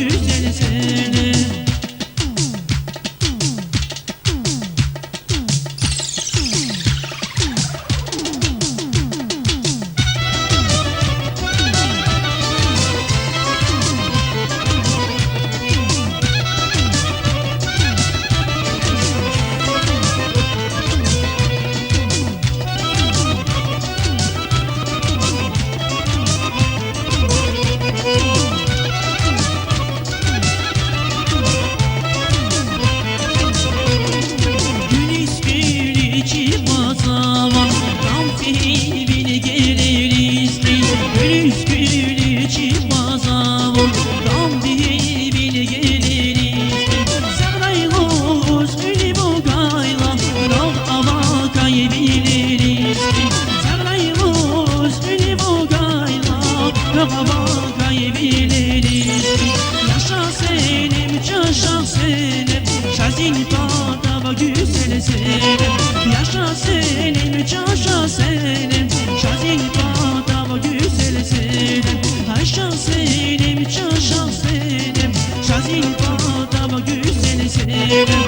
güzel seni. Yaşa senem, çaşa senem, şazin badava güzel senem. Yaşa senem, çaşa senem, şazin badava güzel senem. Yaşa senem, çaşa senem, şazin badava güzel senem.